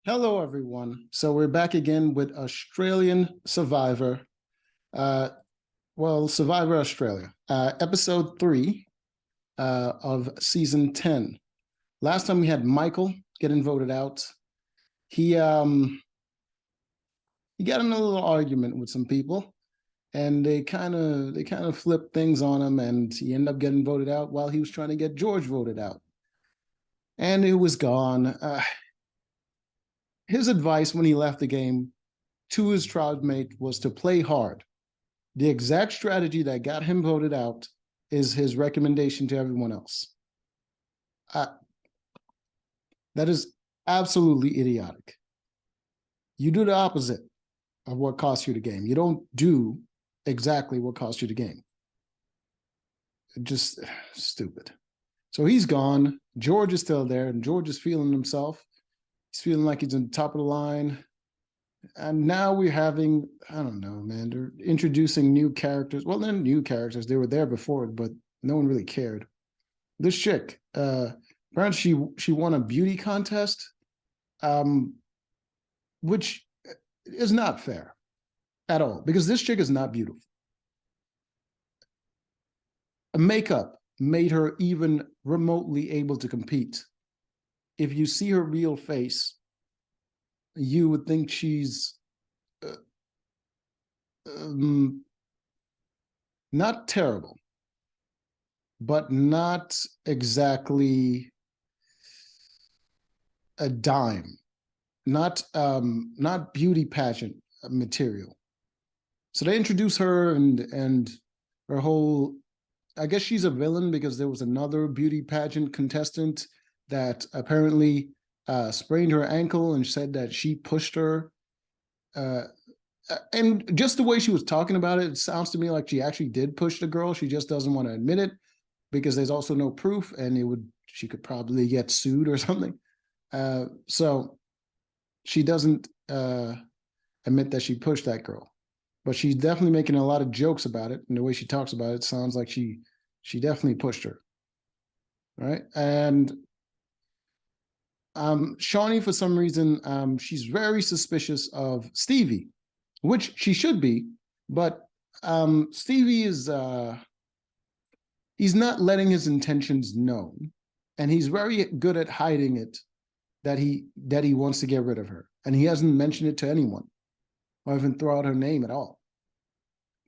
Hello, everyone. So we're back again with Australian Survivor. Uh, Survivor Australia, episode 3 of season 10. Last time we had Michael getting voted out. He got in a little argument with some people, and they kind of flipped things on him, and he ended up getting voted out while he was trying to get George voted out, and it was gone. His advice when he left the game to his tribe mate was to play hard. The exact strategy that got him voted out is his recommendation to everyone else. That is absolutely idiotic. You do the opposite of what cost you the game. You don't do exactly what cost you the game. Just stupid. So he's gone. George is still there, and George is feeling himself. He's feeling like he's on the top of the line. And now we're having, I don't know, man, they're introducing new characters. Well, they're new characters. They were there before, but no one really cared. This chick, apparently she won a beauty contest, which is not fair at all, because this chick is not beautiful. Makeup made her even remotely able to compete. If you see her real face, you would think she's not terrible, but not exactly a dime, not beauty pageant material. So they introduce her and her whole, I guess she's a villain because there was another beauty pageant contestant that apparently sprained her ankle and said that she pushed her. And just the way she was talking about it, it sounds to me like she actually did push the girl. She just doesn't want to admit it because there's also no proof, and she could probably get sued or something. So she doesn't admit that she pushed that girl, but she's definitely making a lot of jokes about it. And the way she talks about it sounds like she definitely pushed her. Right. And Shawnee, for some reason, she's very suspicious of Stevie, which she should be, but Stevie is he's not letting his intentions known, and he's very good at hiding it that he wants to get rid of her, and he hasn't mentioned it to anyone or even throw out her name at all.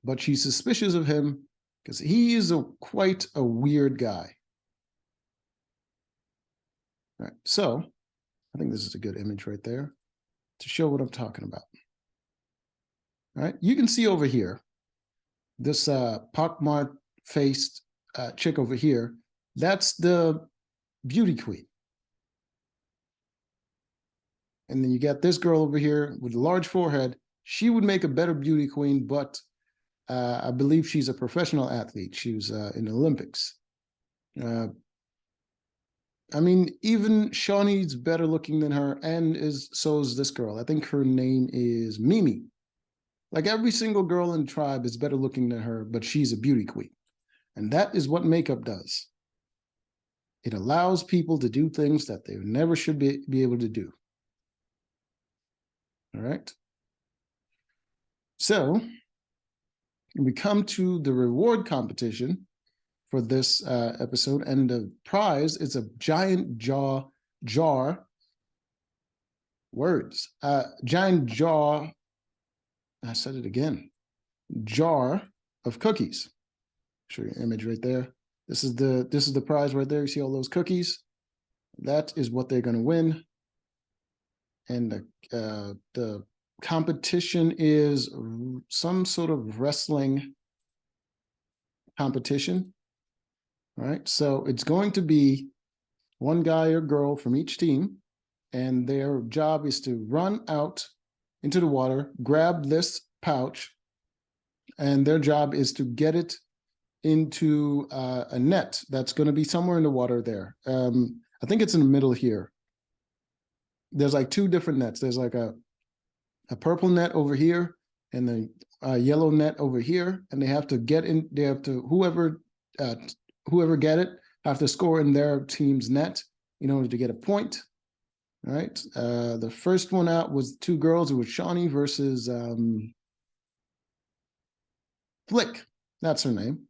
But she's suspicious of him because he is quite a weird guy. All right, so I think this is a good image right there to show what I'm talking about. All right, you can see over here, this pockmarked faced chick over here, that's the beauty queen. And then you got this girl over here with a large forehead. She would make a better beauty queen, but I believe she's a professional athlete. She was in the Olympics. I mean, even Shawnee's better looking than her, and so is this girl. I think her name is Mimi. Like every single girl in the tribe is better looking than her, but she's a beauty queen. And that is what makeup does. It allows people to do things that they never should be able to do. All right. So we come to the reward competition for this episode, and the prize is a giant jar. Giant jar. I said it again. Jar of cookies. Show you an image right there. This is the prize right there. You see all those cookies? That is what they're going to win. And the competition is some sort of wrestling competition. All right. So it's going to be one guy or girl from each team, and their job is to run out into the water, grab this pouch, and their job is to get it into a net that's going to be somewhere in the water there. I think it's in the middle here. There's like two different nets. There's like a purple net over here and the yellow net over here, and they have to get in. They have to whoever get it have to score in their team's net in order to get a point. All right. The first one out was two girls. It was Shawnee versus Flick. That's her name.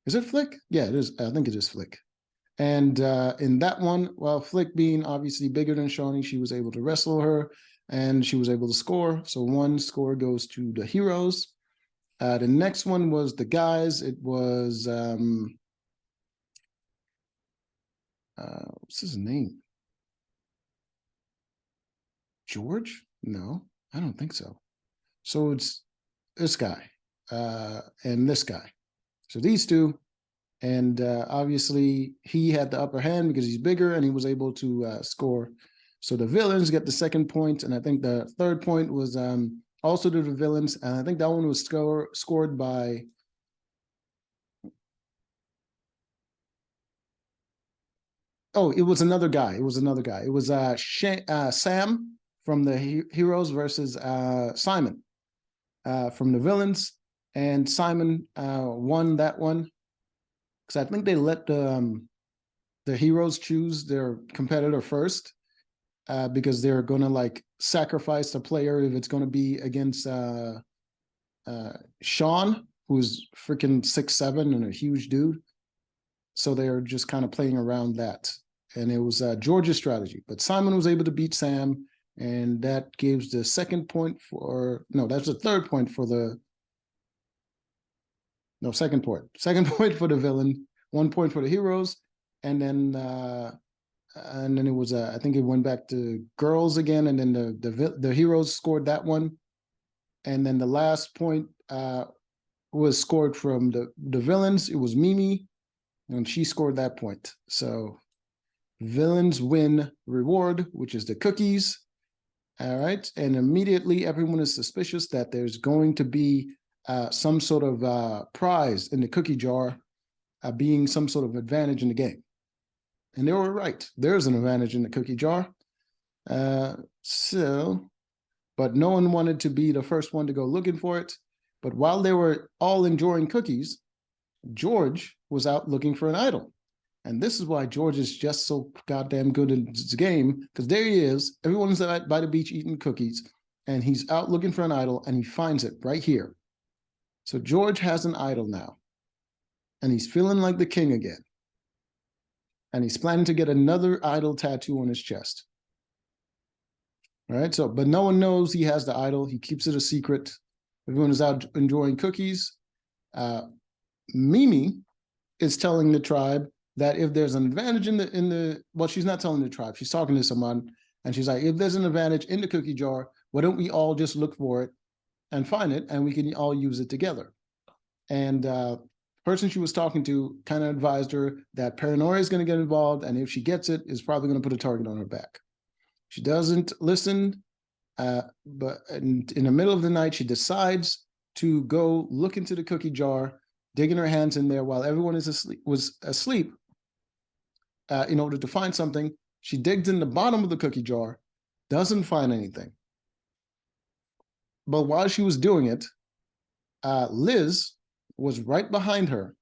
Is it Flick? Yeah, it is. I think it is Flick. And in that one, well, Flick being obviously bigger than Shawnee, she was able to wrestle her and she was able to score. So one score goes to the heroes. The next one was the guys. It was, what's his name? George? No, I don't think so. So it's this guy and this guy. So these two, and obviously he had the upper hand because he's bigger and he was able to score. So the villains get the second point, and I think the third point was also to the villains, and I think that one was scored by. Oh, it was another guy. It was another guy. It was Sam from the Heroes versus Simon from the villains, and Simon won that one because I think they let the heroes choose their competitor first because they're going to like sacrifice the player if it's going to be against Sean, who's freaking 6'7" and a huge dude. So they're just kind of playing around that. And it was George's strategy. But Simon was able to beat Sam, and that gives the second point for, no, that's the third point for the, no, second point. Second point for the villain, 1 point for the heroes. And then it was I think it went back to girls again, and then the heroes scored that one, and then the last point was scored from the villains. It was Mimi, and she scored that point. So villains win reward, which is the cookies. All right, and immediately everyone is suspicious that there's going to be some sort of prize in the cookie jar, being some sort of advantage in the game. And they were right. There's an advantage in the cookie jar. But no one wanted to be the first one to go looking for it. But while they were all enjoying cookies, George was out looking for an idol. And this is why George is just so goddamn good in this game, because there he is. Everyone's by the beach eating cookies, and he's out looking for an idol, and he finds it right here. So George has an idol now, and he's feeling like the king again. And he's planning to get another idol tattoo on his chest. All right, so, but no one knows he has the idol. He keeps it a secret. Everyone is out enjoying cookies. Mimi is telling the tribe that if there's an advantage in the, well, she's not telling the tribe. She's talking to someone, and she's like, if there's an advantage in the cookie jar, why don't we all just look for it and find it, and we can all use it together? And person she was talking to kind of advised her that paranoia is going to get involved, and if she gets it, it's probably going to put a target on her back. She doesn't listen, but in the middle of the night, she decides to go look into the cookie jar, digging her hands in there while everyone was asleep. In order to find something, she digs in the bottom of the cookie jar, doesn't find anything. But while she was doing it, Liz was right behind her.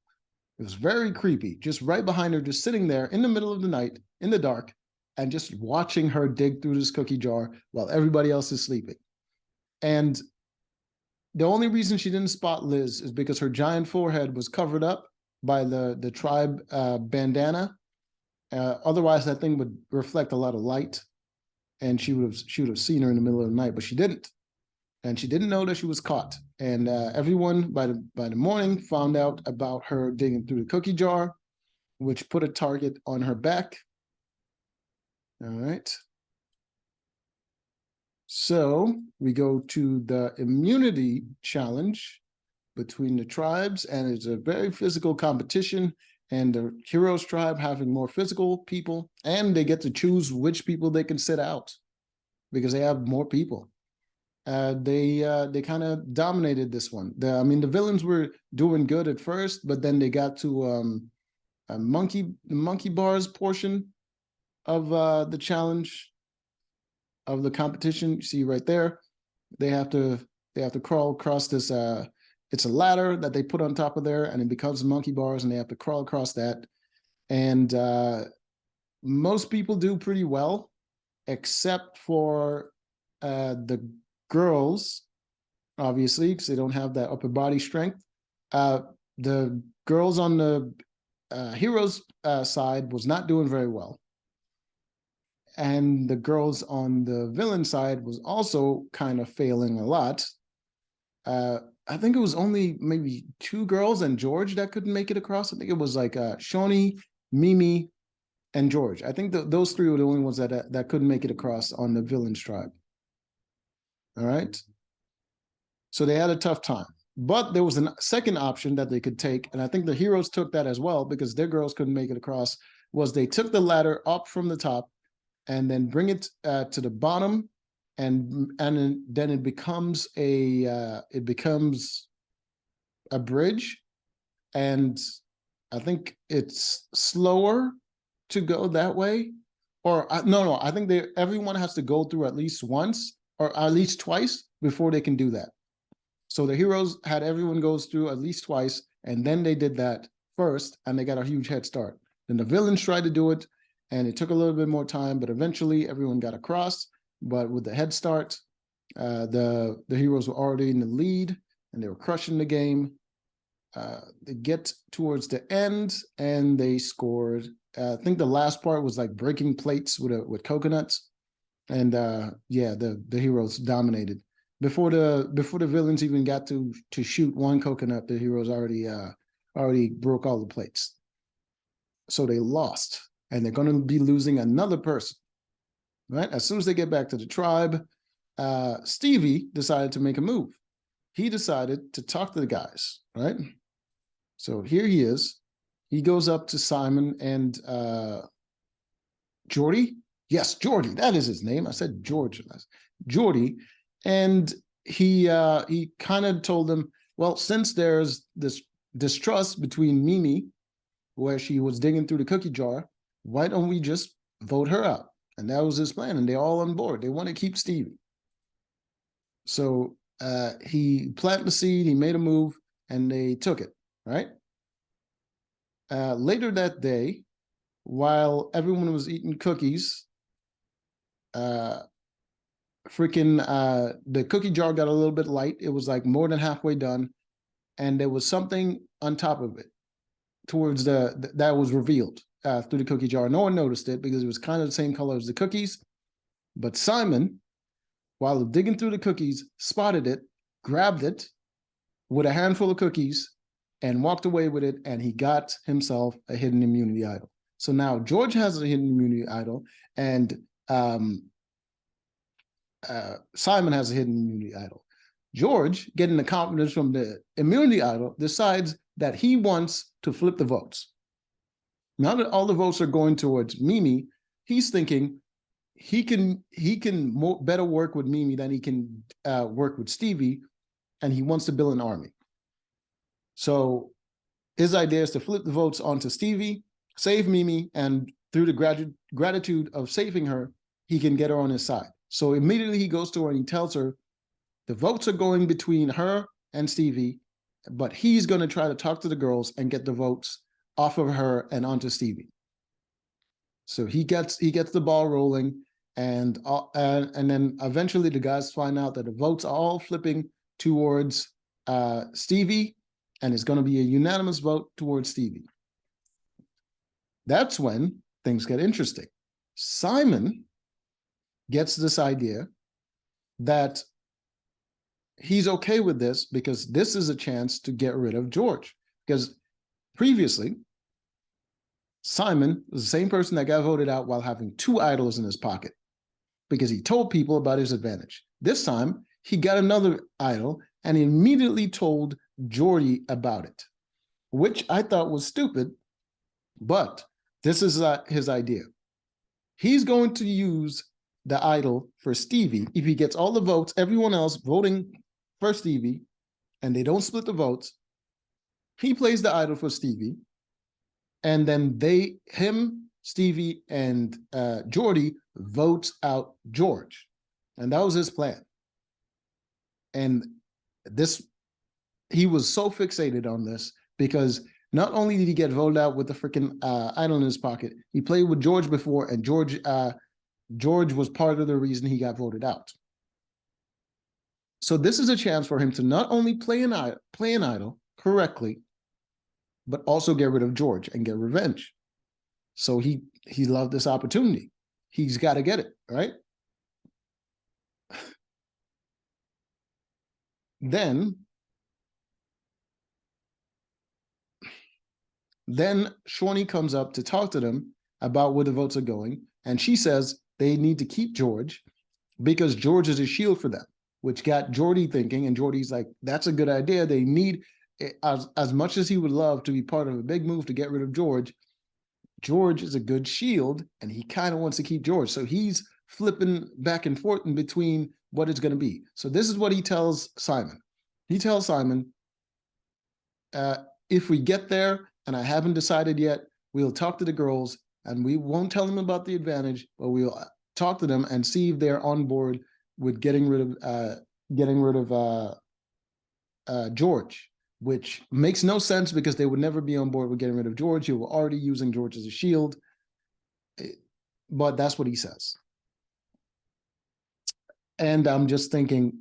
It was very creepy, just right behind her, just sitting there in the middle of the night, in the dark, and just watching her dig through this cookie jar while everybody else is sleeping. And the only reason she didn't spot Liz is because her giant forehead was covered up by the tribe bandana. Otherwise, that thing would reflect a lot of light, and she would have seen her in the middle of the night, but she didn't. And she didn't know that she was caught. And everyone by the morning found out about her digging through the cookie jar, which put a target on her back. All right. So we go to the immunity challenge between the tribes, and it's a very physical competition. And the heroes tribe having more physical people, and they get to choose which people they can sit out because they have more people. They kind of dominated this one. The villains were doing good at first, but then they got to a monkey bars portion of the challenge of the competition. You see right there, they have to crawl across this. It's a ladder that they put on top of there, and it becomes monkey bars, and they have to crawl across that. And most people do pretty well. except for the girls, obviously, because they don't have that upper body strength. The girls on the heroes side was not doing very well. And the girls on the villain side was also kind of failing a lot. I think it was only maybe 2 girls and George that couldn't make it across. I think it was like Shoni, Mimi, and George. I think those 3 were the only ones that couldn't make it across on the villain's tribe. All right. So they had a tough time. But there was a second option that they could take, and I think the heroes took that as well because their girls couldn't make it across, was they took the ladder up from the top and then bring it to the bottom, and then it becomes a bridge, and I think it's slower to go that way. Or no, I think everyone has to go through at least once or at least twice before they can do that. So the heroes had everyone goes through at least twice, and then they did that first, and they got a huge head start. Then the villains tried to do it, and it took a little bit more time, but eventually everyone got across. But with the head start, the heroes were already in the lead, and they were crushing the game. They get towards the end, and they scored. I think the last part was like breaking plates with coconuts, and yeah, the heroes dominated. Before the villains even got to shoot one coconut, the heroes already broke all the plates. So they lost, and they're going to be losing another person. Right? As soon as they get back to the tribe, Stevie decided to make a move. He decided to talk to the guys. Right? So here he is. He goes up to Simon and Jordy. Yes, Jordy. That is his name. I said George. Jordy. And he kind of told them, well, since there's this distrust between Mimi, where she was digging through the cookie jar, why don't we just vote her out? And that was his plan. And they're all on board. They want to keep Stevie. So he planted the seed, he made a move, and they took it, right? Later that day, while everyone was eating cookies, the cookie jar got a little bit light. It was like more than halfway done, and there was something on top of it towards that was revealed through the cookie jar. No one noticed it because it was kind of the same color as the cookies, but Simon, while digging through the cookies, spotted it, grabbed it with a handful of cookies, and walked away with it, and he got himself a hidden immunity idol. So now George has a hidden immunity idol, and Simon has a hidden immunity idol. George, getting the confidence from the immunity idol, decides that he wants to flip the votes. Now that all the votes are going towards Mimi, he's thinking he can better work with Mimi than he can work with Stevie, and he wants to build an army. So his idea is to flip the votes onto Stevie, save Mimi, and through the gratitude of saving her, he can get her on his side. So immediately he goes to her and he tells her the votes are going between her and Stevie, but he's going to try to talk to the girls and get the votes off of her and onto Stevie. So he gets the ball rolling, and then eventually the guys find out that the votes are all flipping towards Stevie, and it's going to be a unanimous vote towards Stevie. That's when things get interesting. Simon gets this idea that he's okay with this because this is a chance to get rid of George. Because previously, Simon was the same person that got voted out while having 2 idols in his pocket because he told people about his advantage. This time, he got another idol and he immediately told Jordy about it, which I thought was stupid, but this is his idea. He's going to use the idol for Stevie. If he gets all the votes, everyone else voting for Stevie, and they don't split the votes, he plays the idol for Stevie, and then Stevie, and Jordy votes out George. And that was his plan. And he was so fixated on this because not only did he get voted out with the freaking idol in his pocket, he played with George before, and George George was part of the reason he got voted out. So this is a chance for him to not only play an idol correctly, but also get rid of George and get revenge. So he loved this opportunity. He's got to get it, right? Then Shawnee comes up to talk to them about where the votes are going, and she says they need to keep George because George is a shield for them, which got Jordy thinking, and Jordy's like, that's a good idea. They need, as much as he would love to be part of a big move to get rid of George, George is a good shield, and he kind of wants to keep George. So he's flipping back and forth in between what it's going to be. So this is what he tells Simon. He tells Simon, if we get there and I haven't decided yet, we'll talk to the girls and we won't tell them about the advantage, but we'll talk to them and see if they're on board with getting rid of George, which makes no sense because they would never be on board with getting rid of George. You were already using George as a shield, but that's what he says. And I'm just thinking,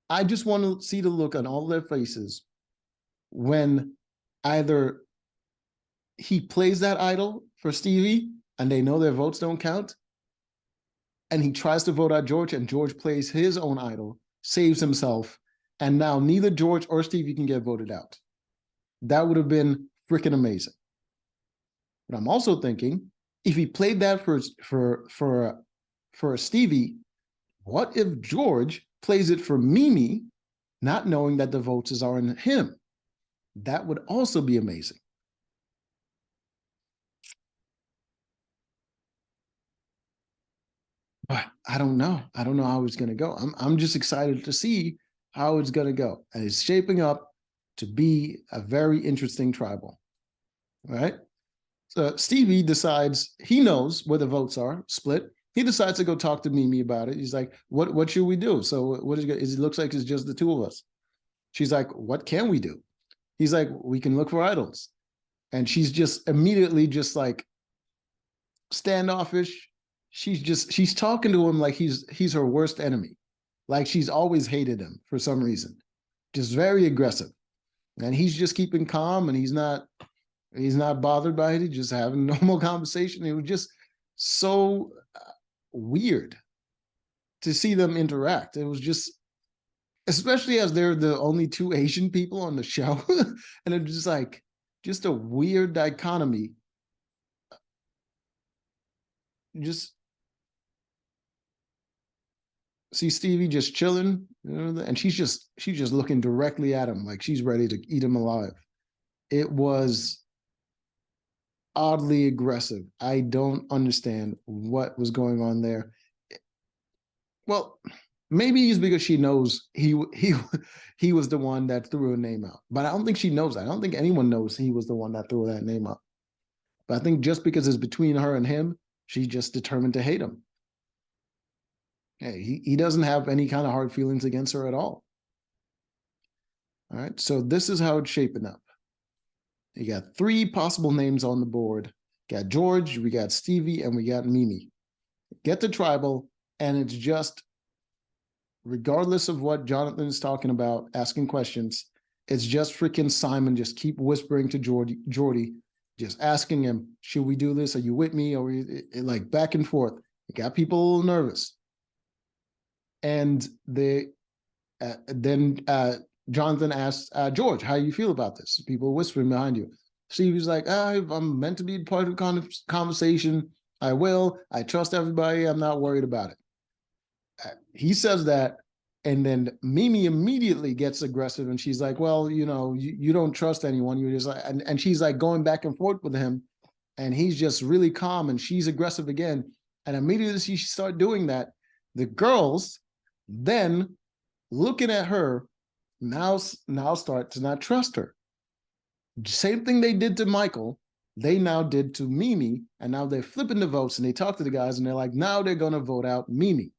I just want to see the look on all their faces when either he plays that idol for Stevie and they know their votes don't count, and he tries to vote out George and George plays his own idol, saves himself, and now neither George or Stevie can get voted out. That would have been freaking amazing. But I'm also thinking, if he played that for Stevie, what if George plays it for Mimi, not knowing that the votes are in him? That would also be amazing. But I don't know. I don't know how it's going to go. I'm just excited to see how it's going to go. And it's shaping up to be a very interesting tribal, right? So Stevie decides, he knows where the votes are split. He decides to go talk to Mimi about it. He's like, what should we do? So what is it looks like it's just the two of us. She's like, what can we do? He's like, we can look for idols. And she's just immediately just like standoffish. She's talking to him like he's her worst enemy. Like she's always hated him for some reason. Just very aggressive. And he's just keeping calm and he's not bothered by it. He's just having normal conversation. It was just so weird to see them interact. It was just, especially as they're the only two Asian people on the show. And it's just like, just a weird dichotomy. Just see Stevie just chilling, you know, and she's just looking directly at him like she's ready to eat him alive. It was oddly aggressive. I don't understand what was going on there. Well, maybe it's because she knows he was the one that threw her name out, but I don't think she knows that. I don't think anyone knows he was the one that threw that name out. But I think just because it's between her and him, she's just determined to hate him. Hey, he doesn't have any kind of hard feelings against her at all. All right, so this is how it's shaping up. You got three possible names on the board. Got George, we got Stevie, and we got Mimi. Get to tribal, and it's just, regardless of what Jonathan is talking about, asking questions, it's just freaking Simon just keep whispering to Jordy, just asking him, should we do this? Are you with me? Or like back and forth. It got people a little nervous. And then Jonathan asked George, how do you feel about this? People whispering behind you. Stevie's like, I'm meant to be part of the conversation. I will. I trust everybody. I'm not worried about it. He says that, and then Mimi immediately gets aggressive, and she's like, well, you don't trust anyone. You're just like, and she's like going back and forth with him, and he's just really calm, and she's aggressive again. And immediately she starts doing that. The girls then looking at her now start to not trust her. Same thing they did to Michael, they now did to Mimi, and now they're flipping the votes and they talk to the guys and they're like, now they're going to vote out Mimi.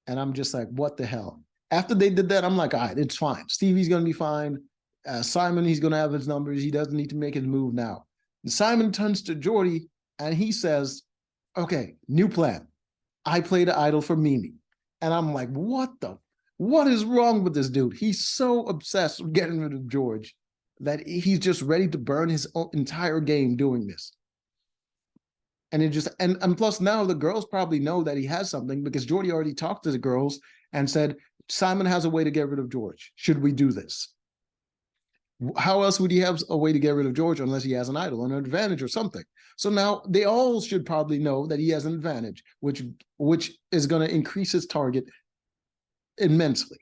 And I'm just like, what the hell? After they did that, I'm like, all right, it's fine. Stevie's going to be fine. Simon, he's going to have his numbers. He doesn't need to make his move now. And Simon turns to Jordy and he says, Okay, new plan. I play the idol for Mimi. And I'm like, what is wrong with this dude? He's so obsessed with getting rid of George that he's just ready to burn his entire game doing this. And it just, and plus now the girls probably know that he has something because Jordy already talked to the girls and said, Simon has a way to get rid of George. Should we do this? How else would he have a way to get rid of George unless he has an idol, an advantage or something? So now they all should probably know that he has an advantage, which is going to increase his target immensely.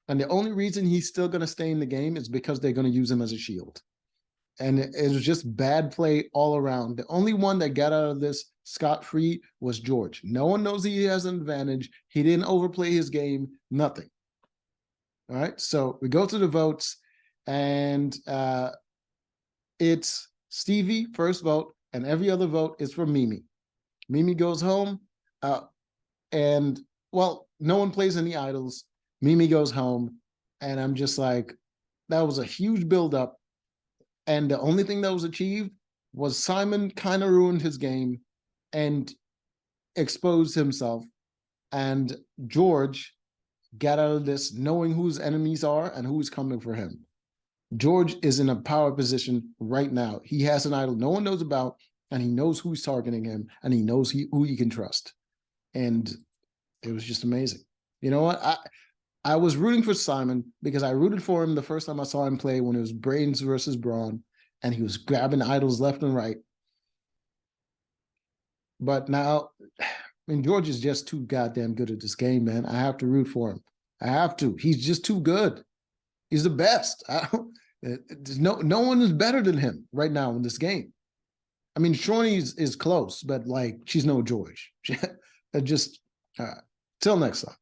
And the only reason he's still going to stay in the game is because they're going to use him as a shield. And it was just bad play all around. The only one that got out of this scot-free was George. No one knows he has an advantage. He didn't overplay his game, nothing. All right, so we go to the votes, and it's Stevie, first vote, and every other vote is for Mimi. Mimi goes home, and, well, no one plays any idols. Mimi goes home, and I'm just like, that was a huge buildup. And the only thing that was achieved was Simon kind of ruined his game and exposed himself. And George got out of this knowing whose enemies are and who's coming for him. George is in a power position right now. He has an idol no one knows about, and he knows who's targeting him, and he knows who he can trust. And it was just amazing. You know what? I was rooting for Simon because I rooted for him the first time I saw him play when it was Brains versus Braun, and he was grabbing idols left and right. But now, I mean, George is just too goddamn good at this game, man. I have to root for him. I have to. He's just too good. He's the best. No one is better than him right now in this game. I mean, Shawnee is close, but like she's no George. Just till next time.